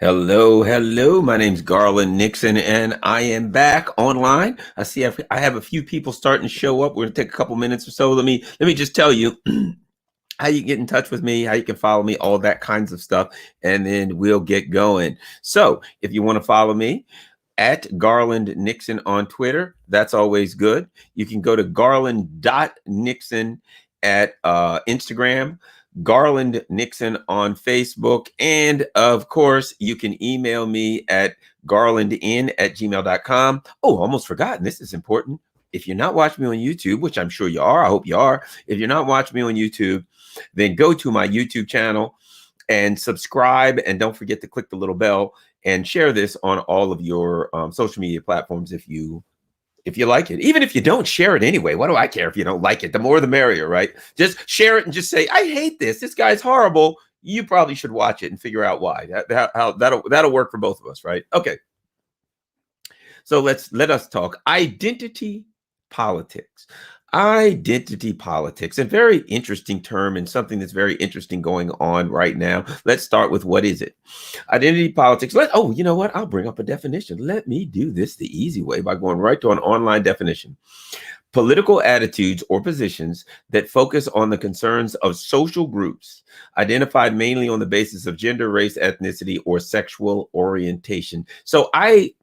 Hello, hello. My name's Garland Nixon, and I am back online. I have a few people starting to show up. We're gonna take a couple minutes or so. Let me just tell you how you get in touch with me, how you can follow me, all that kinds of stuff, and then we'll get going. So, if you want to follow me at Garland Nixon on Twitter, that's always good. You can go to garland.nixon at Instagram. Garland Nixon on Facebook. And of course, you can email me at garlandin@gmail.com. Oh, almost forgotten. This is important. If you're not watching me on YouTube, which I'm sure you are, I hope you are. If you're not watching me on YouTube, then go to my YouTube channel and subscribe. And don't forget to click the little bell and share this on all of your social media platforms if you like it. Even if you don't, share it anyway. What do I care if you don't like it? The more the merrier, right? Just share it and just say, I hate this. This guy's horrible. You probably should watch it and figure out why. That'll work for both of us, right? Okay. So let us talk identity politics. Identity politics, a very interesting term and something that's very interesting going on right now. Let's start with what is it? Identity politics. Oh, you know what? I'll bring up a definition. Let me do this the easy way by going right to an online definition. Political attitudes or positions that focus on the concerns of social groups identified mainly on the basis of gender, race, ethnicity, or sexual orientation. So I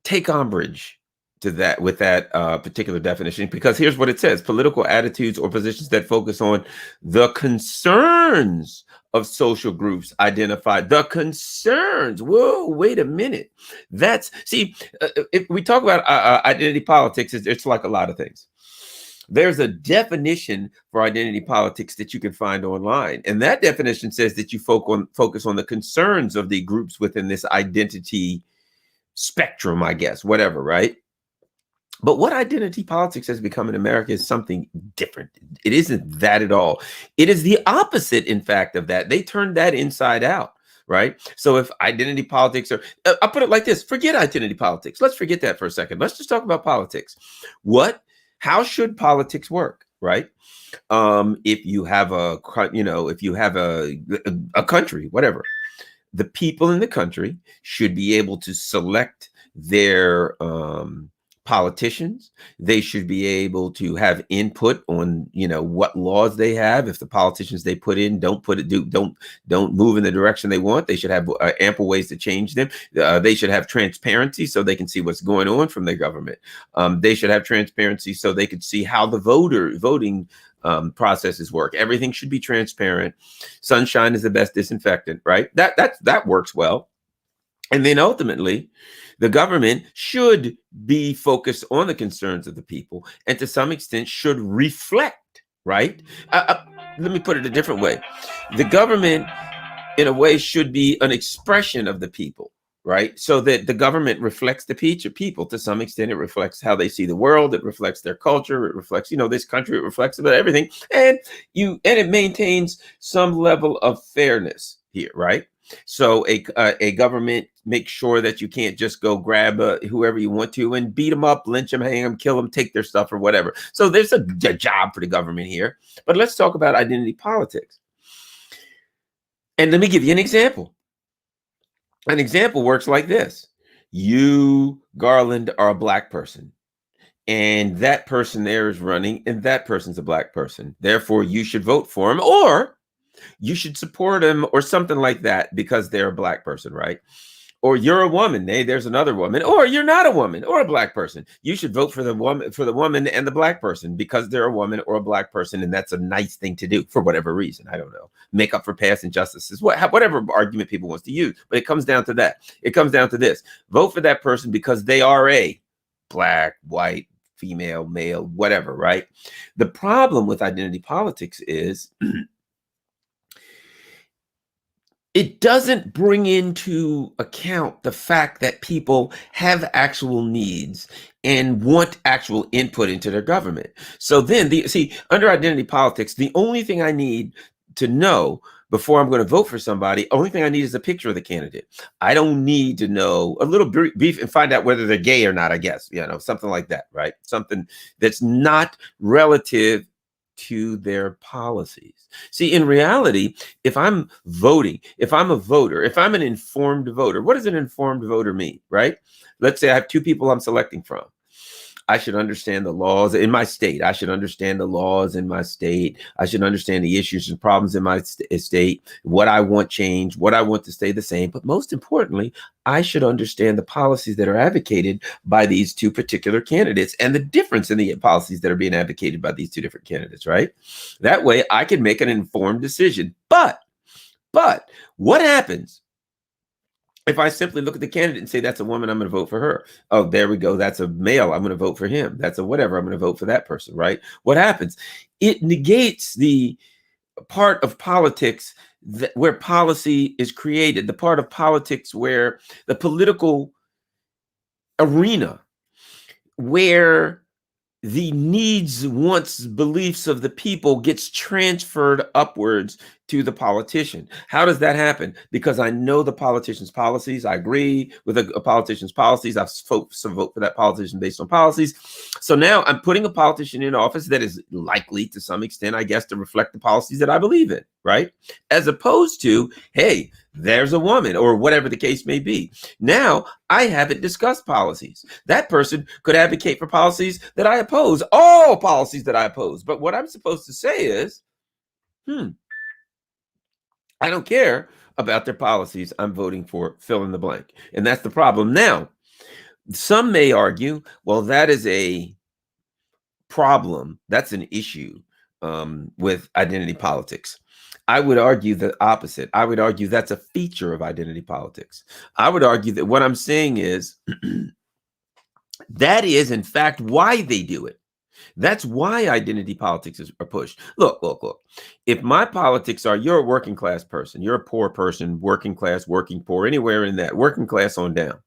take umbrage to that with that particular definition, because here's what it says: political attitudes or positions that focus on the concerns of social groups identified. The concerns. Whoa, wait a minute. If we talk about identity politics, it's like a lot of things. There's a definition for identity politics that you can find online, and that definition says that you focus on the concerns of the groups within this identity spectrum, I guess, whatever, right? But what identity politics has become in America is something different. It isn't that at all. It is the opposite, in fact, of that. They turned that inside out, right? So if identity politics I'll put it like this: forget identity politics. Let's forget that for a second. Let's just talk about politics. How should politics work, right? If you have a country, whatever, the people in the country should be able to select their politicians. They should be able to have input on, what laws they have. If the politicians they put in don't move in the direction they want, they should have ample ways to change them. They should have transparency so they can see what's going on from their government. They should have transparency so they can see how the voting processes work. Everything should be transparent. Sunshine is the best disinfectant, right? That works well. And then ultimately, the government should be focused on the concerns of the people, and to some extent should reflect, right? Let me put it a different way. The government, in a way, should be an expression of the people, right? So that the government reflects the people to some extent. It reflects how they see the world. It reflects their culture. It reflects, this country. It reflects about everything. And it maintains some level of fairness here, right? So a government makes sure that you can't just go grab whoever you want to and beat them up, lynch them, hang them, kill them, take their stuff or whatever. So there's a job for the government here. But let's talk about identity politics. And let me give you an example. An example works like this. You, Garland, are a Black person, and that person there is running, and that person's a Black person. Therefore, you should vote for him, or you should support him, or something like that, because they're a Black person, right? Or you're a woman. Hey, there's another woman. Or you're not a woman or a Black person. You should vote for the woman and the Black person because they're a woman or a Black person, and that's a nice thing to do for whatever reason. I don't know. Make up for past injustices. Whatever argument people wants to use. But it comes down to that. It comes down to this: vote for that person because they are a Black, white, female, male, whatever, right? The problem with identity politics is it doesn't bring into account the fact that people have actual needs and want actual input into their government. So then, under identity politics, the only thing I need to know before I'm going to vote for somebody, only thing I need is a picture of the candidate. I don't need to know a little brief and find out whether they're gay or not, I guess, something like that, right? Something that's not relative to their policies. See, in reality, if I'm voting, if I'm a voter, if I'm an informed voter, what does an informed voter mean, right? Let's say I have two people I'm selecting from. I should understand the laws in my state. I should understand the laws in my state. I should understand the issues and problems in my state, what I want changed, what I want to stay the same. But most importantly, I should understand the policies that are advocated by these two particular candidates and the difference in the policies that are being advocated by these two different candidates, right? That way I can make an informed decision. But what happens if I simply look at the candidate and say, that's a woman, I'm going to vote for her. Oh, there we go. That's a male. I'm going to vote for him. That's a whatever. I'm going to vote for that person, right? What happens? It negates the part of politics where policy is created, the part of politics where the political arena, where the needs, wants, beliefs of the people gets transferred upwards to the politician. How does that happen? Because I know the politician's policies. I agree with a politician's policies. I've vote for that politician based on policies. So now I'm putting a politician in office that is likely to some extent, I guess, to reflect the policies that I believe in, right? As opposed to, hey, there's a woman or whatever the case may be. Now I haven't discussed policies. That person could advocate for policies that I oppose, all policies that I oppose. But what I'm supposed to say is, I don't care about their policies. I'm voting for fill in the blank. And that's the problem. Now, some may argue, well, that is a problem. That's an issue with identity politics. I would argue the opposite. I would argue that's a feature of identity politics. I would argue that what I'm saying is that is, in fact, why they do it. That's why identity politics are pushed. Look. If my politics are, you're a working class person, you're a poor person, working class, working poor, anywhere in that, working class on down.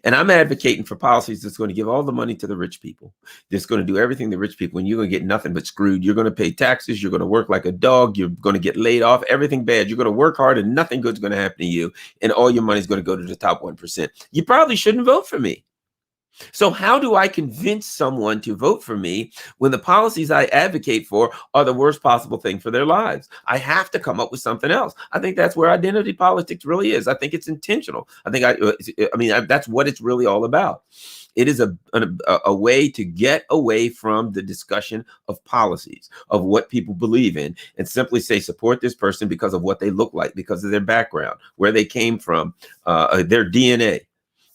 And I'm advocating for policies that's going to give all the money to the rich people. That's going to do everything the rich people, and you're going to get nothing but screwed. You're going to pay taxes. You're going to work like a dog. You're going to get laid off. Everything bad. You're going to work hard and nothing good's going to happen to you. And all your money's going to go to the top 1%. You probably shouldn't vote for me. So how do I convince someone to vote for me when the policies I advocate for are the worst possible thing for their lives? I have to come up with something else. I think that's where identity politics really is. I think it's intentional. I think that's what it's really all about. It is a way to get away from the discussion of policies, of what people believe in, and simply say, support this person because of what they look like, because of their background, where they came from, their DNA,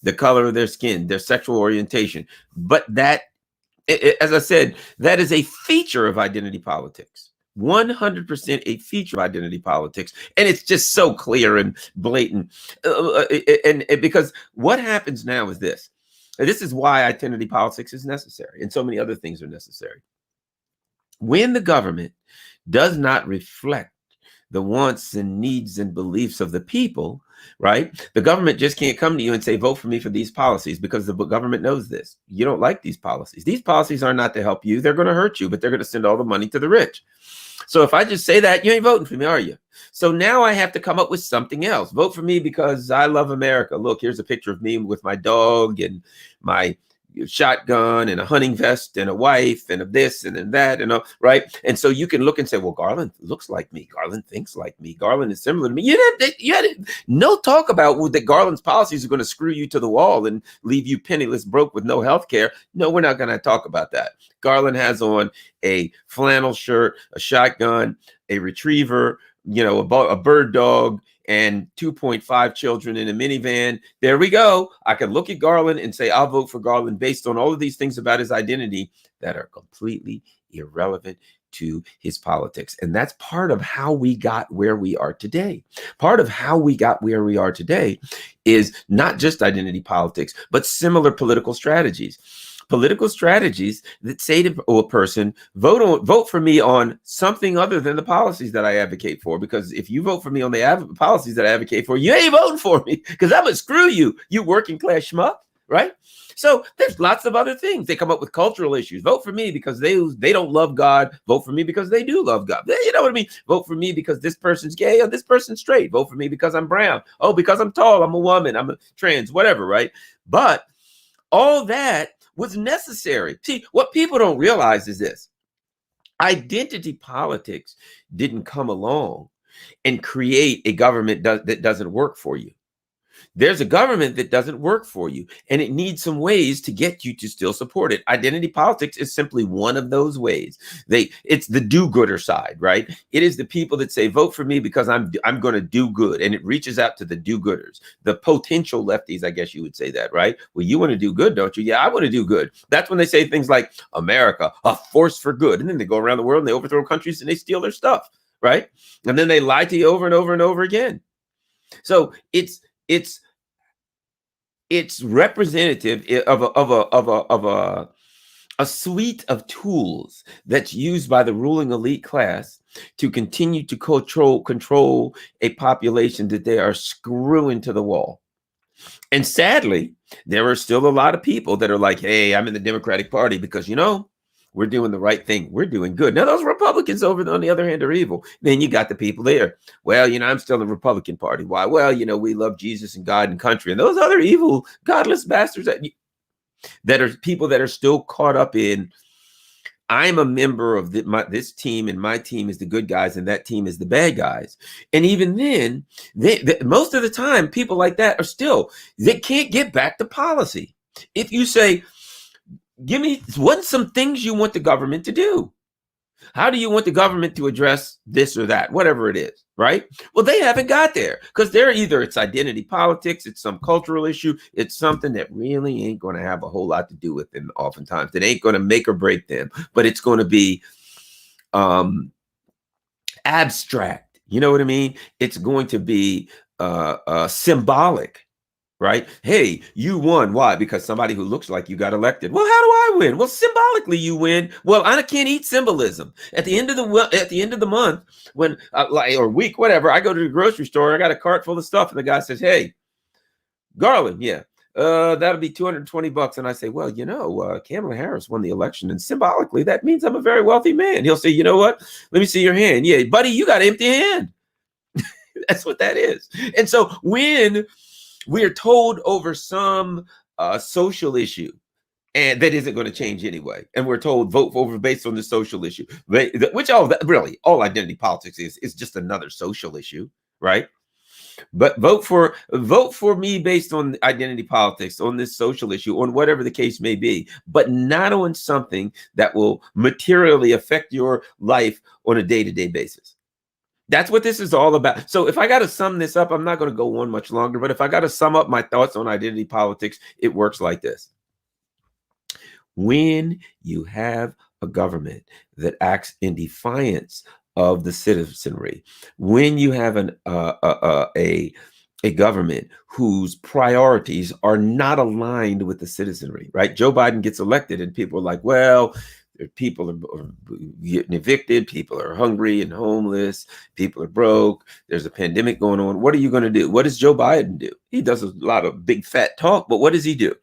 the color of their skin, their sexual orientation. But that, as I said, that is a feature of identity politics. 100% a feature of identity politics. And it's just so clear and blatant. And because what happens now is this. This is why identity politics is necessary, and so many other things are necessary. When the government does not reflect the wants and needs and beliefs of the people, right? The government just can't come to you and say, vote for me for these policies, because the government knows this. You don't like these policies. These policies are not to help you. They're going to hurt you, but they're going to send all the money to the rich. So if I just say that, you ain't voting for me, are you? So now I have to come up with something else. Vote for me because I love America. Look, here's a picture of me with my dog and my shotgun and a hunting vest and a wife and a this and that, and right. And so you can look and say, well, Garland looks like me. Garland thinks like me. Garland is similar to me. You had no talk about that Garland's policies are going to screw you to the wall and leave you penniless, broke with no health care. No, we're not going to talk about that. Garland has on a flannel shirt, a shotgun, a retriever, a bird dog, and 2.5 children in a minivan. There we go. I can look at Garland and say, I'll vote for Garland based on all of these things about his identity that are completely irrelevant to his politics. And that's part of how we got where we are today. Part of how we got where we are today is not just identity politics, but similar political strategies. Political strategies that say to a person, vote for me on something other than the policies that I advocate for. Because if you vote for me on the policies that I advocate for, you ain't voting for me, because I'm gonna screw you, you working class schmuck, right? So there's lots of other things. They come up with cultural issues. Vote for me because they don't love God. Vote for me because they do love God. You know what I mean? Vote for me because this person's gay or this person's straight. Vote for me because I'm brown. Oh, because I'm tall, I'm a woman, I'm a trans, whatever, right? But all that was necessary. See, what people don't realize is this. Identity politics didn't come along and create a government that doesn't work for you. There's a government that doesn't work for you, and it needs some ways to get you to still support it. Identity politics is simply one of those ways. It's the do-gooder side, right? It is the people that say, vote for me because I'm going to do good, and it reaches out to the do-gooders, the potential lefties, I guess you would say that, right? Well, you want to do good, don't you? Yeah, I want to do good. That's when they say things like America, a force for good, and then they go around the world and they overthrow countries and they steal their stuff, right? And then they lie to you over and over and over again. So it's representative of a suite of tools that's used by the ruling elite class to continue to control a population that they are screwing to the wall. And sadly, there are still a lot of people that are like, hey, I'm in the Democratic Party because, we're doing the right thing. We're doing good. Now, those Republicans over on the other hand are evil. Then you got the people there. Well, I'm still in the Republican Party. Why? Well, we love Jesus and God and country. And those other evil, godless bastards that are people that are still caught up in, I'm a member of this team, and my team is the good guys, and that team is the bad guys. And even then, most of the time, people like that are still, they can't get back to policy. If you say, give me what's some things you want the government to do? How do you want the government to address this or that, whatever it is, right? Well, they haven't got there because they're either it's identity politics, it's some cultural issue, it's something that really ain't going to have a whole lot to do with them oftentimes. It ain't going to make or break them, but it's going to be abstract. You know what I mean? It's going to be symbolic. Right? Hey, you won. Why? Because somebody who looks like you got elected. Well, how do I win? Well, symbolically you win. Well, I can't eat symbolism. At the end of the month, when or week, whatever, I go to the grocery store. I got a cart full of stuff, and the guy says, "Hey, Garland, yeah, that'll be $220." And I say, "Well, Kamala Harris won the election, and symbolically that means I'm a very wealthy man." He'll say, "You know what? Let me see your hand. Yeah, buddy, you got an empty hand." That's what that is. And so when we are told over some social issue, and that isn't going to change anyway, and we're told vote over based on the social issue, which all identity politics is just another social issue, right? But vote for me based on identity politics, on this social issue, on whatever the case may be, but not on something that will materially affect your life on a day-to-day basis. That's what this is all about. So if I got to sum this up, I'm not going to go on much longer, but if I got to sum up my thoughts on identity politics, it works like this. When you have a government that acts in defiance of the citizenry, when you have a government whose priorities are not aligned with the citizenry, right? Joe Biden gets elected and people are like, well, people are getting evicted, people are hungry and homeless, people are broke, there's a pandemic going on. What are you going to do? What does Joe Biden do? He does a lot of big fat talk, but what does he do?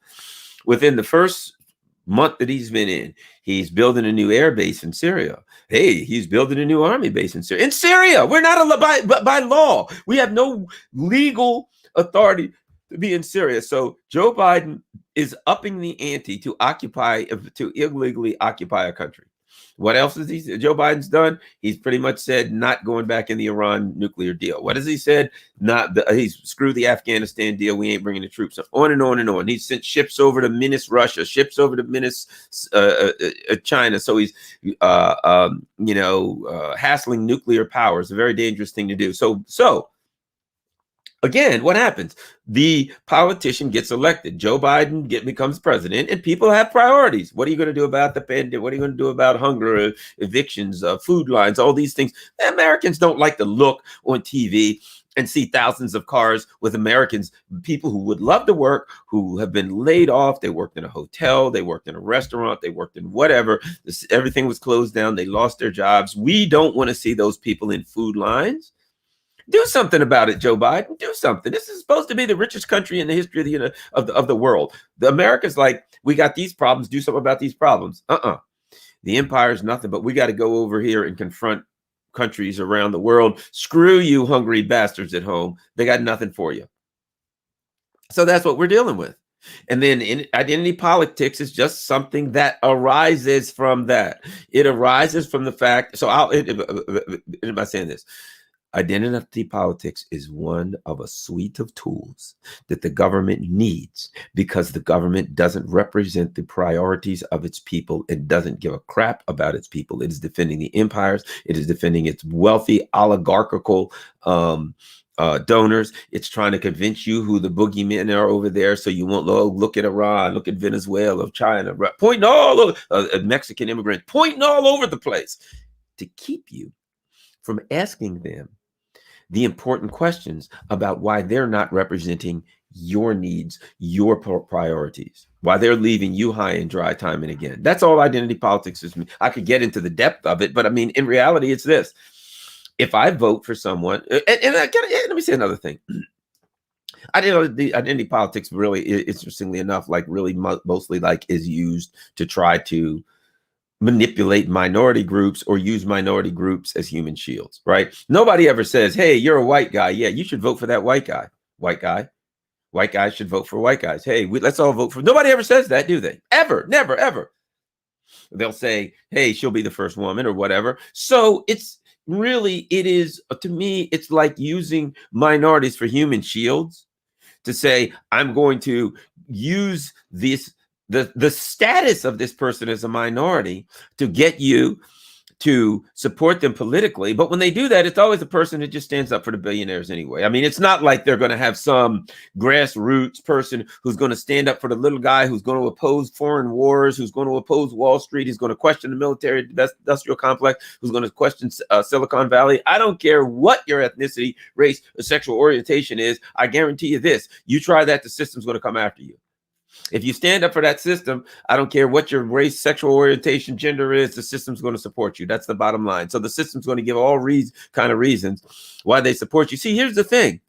Within the first month that he's been in, he's building a new air base in Syria. Hey, he's building a new army base in Syria. In Syria, we're not by law. We have no legal authority to be in Syria. So Joe Biden is upping the ante to illegally occupy a country. What else has Joe Biden's done? He's pretty much said not going back in the Iran nuclear deal. What has he said? He's screw the Afghanistan deal. We ain't bringing the troops up. On and on and on. He's sent ships over to menace Russia, ships over to menace China. So he's hassling nuclear power. It's a very dangerous thing to do. So again, what happens? The politician gets elected. Joe Biden becomes president, and people have priorities. What are you going to do about the pandemic? What are you going to do about hunger, evictions, food lines, all these things? The Americans don't like to look on TV and see thousands of cars with Americans, people who would love to work, who have been laid off. They worked in a hotel, they worked in a restaurant, they worked in whatever. Everything was closed down. They lost their jobs. We don't want to see those people in food lines. Do something about it, Joe Biden. Do something. This is supposed to be the richest country in the history of the world. The America's like, we got these problems. Do something about these problems. The empire is nothing, but we got to go over here and confront countries around the world. Screw you, hungry bastards at home. They got nothing for you. So that's what we're dealing with. And then in identity politics is just something that arises from that. It arises from the fact. So am I saying this? Identity politics is one of a suite of tools that the government needs because the government doesn't represent the priorities of its people. It doesn't give a crap about its people. It is defending the empires. It is defending its wealthy oligarchical donors. It's trying to convince you who the boogeymen are over there, so you won't look at Iran, look at Venezuela, China, pointing all over, Mexican immigrants, pointing all over the place to keep you from asking them the important questions about why they're not representing your needs, your priorities, why they're leaving you high and dry time and again. That's all identity politics is. I could get into the depth of it, but I mean, in reality, it's this. If I vote for someone, let me say another thing. Identity politics really, interestingly enough, like really mostly like is used to try to manipulate minority groups or use minority groups as human shields, right? Nobody ever says, hey, you're a white guy. Yeah, you should vote for that white guy. White guys should vote for white guys. Hey, let's all vote for. Nobody ever says that, do they? Ever, never, ever. They'll say, hey, she'll be the first woman or whatever. So it is, to me, it's like using minorities for human shields to say, I'm going to use the status of this person as a minority to get you to support them politically. But when they do that, it's always a person who just stands up for the billionaires anyway. I mean, it's not like they're going to have some grassroots person who's going to stand up for the little guy, who's going to oppose foreign wars, who's going to oppose Wall Street, who's going to question the military industrial complex, who's going to question Silicon Valley. I don't care what your ethnicity, race, or sexual orientation is. I guarantee you this. You try that, the system's going to come after you. If you stand up for that system, I don't care what your race, sexual orientation, gender is, the system's going to support you. That's the bottom line. So the system's going to give all kind of reasons why they support you. See, here's the thing.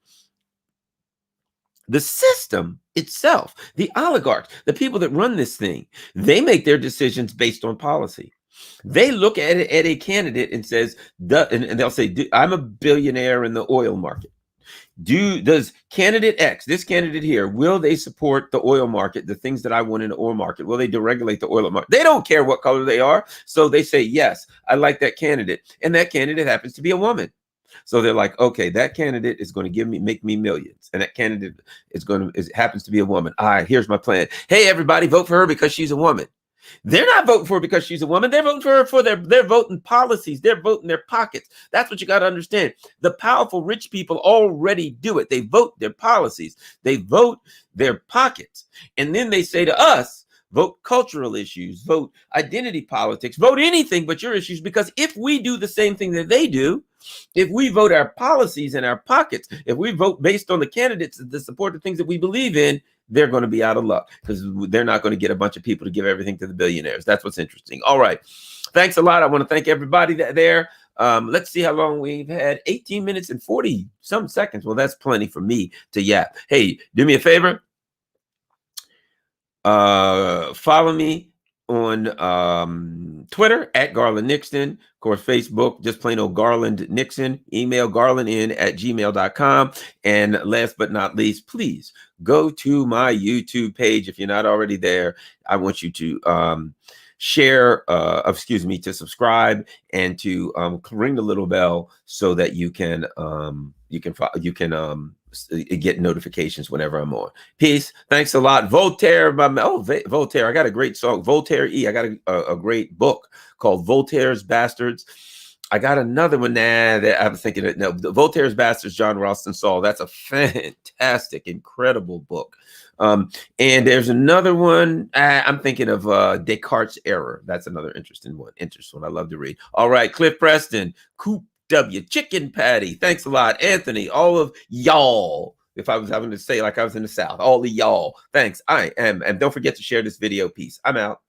The system itself, the oligarchs, the people that run this thing, they make their decisions based on policy. They look at a candidate and says, and they'll say, I'm a billionaire in the oil market. Does candidate X, this candidate here, will they support the oil market, the things that I want in the oil market? Will they deregulate the oil market? They don't care what color they are. So they say, yes, I like that candidate. And that candidate happens to be a woman. So they're like, okay, that candidate is going to make me millions. And that candidate happens to be a woman. All right, here's my plan. Hey, everybody, vote for her because she's a woman. They're not voting for her because she's a woman. They're voting for her for their voting policies. They're voting their pockets. That's what you got to understand. The powerful rich people already do it. They vote their policies. They vote their pockets. And then they say to us, vote cultural issues, vote identity politics, vote anything but your issues. Because if we do the same thing that they do, if we vote our policies and our pockets, if we vote based on the candidates that support the things that we believe in, they're going to be out of luck because they're not going to get a bunch of people to give everything to the billionaires. That's what's interesting. All right. Thanks a lot. I want to thank everybody there. Let's see how long we've had. 18 minutes and 40 some seconds. Well, that's plenty for me to yap. Hey, do me a favor. Follow me on Twitter at Garland Nixon. Of course, Facebook, just plain old Garland Nixon. Email garlandn@gmail.com. And last but not least, please go to my YouTube page. If you're not already there, I want you to to subscribe and to ring the little bell so that you can get notifications whenever I'm on. Peace. Thanks a lot. Voltaire. Voltaire. I got a great song. Voltaire E. I got a great book called Voltaire's Bastards. I got another one that I was thinking of. No, Voltaire's Bastards, John Ralston Saul. That's a fantastic, incredible book. And there's another one. I'm thinking of Descartes' Error. That's another interesting one. I love to read. All right, Cliff Preston, Coop W, Chicken Patty. Thanks a lot, Anthony. All of y'all. If I was having to say like I was in the South, all of y'all. Thanks. I am. And don't forget to share this video. Peace. I'm out.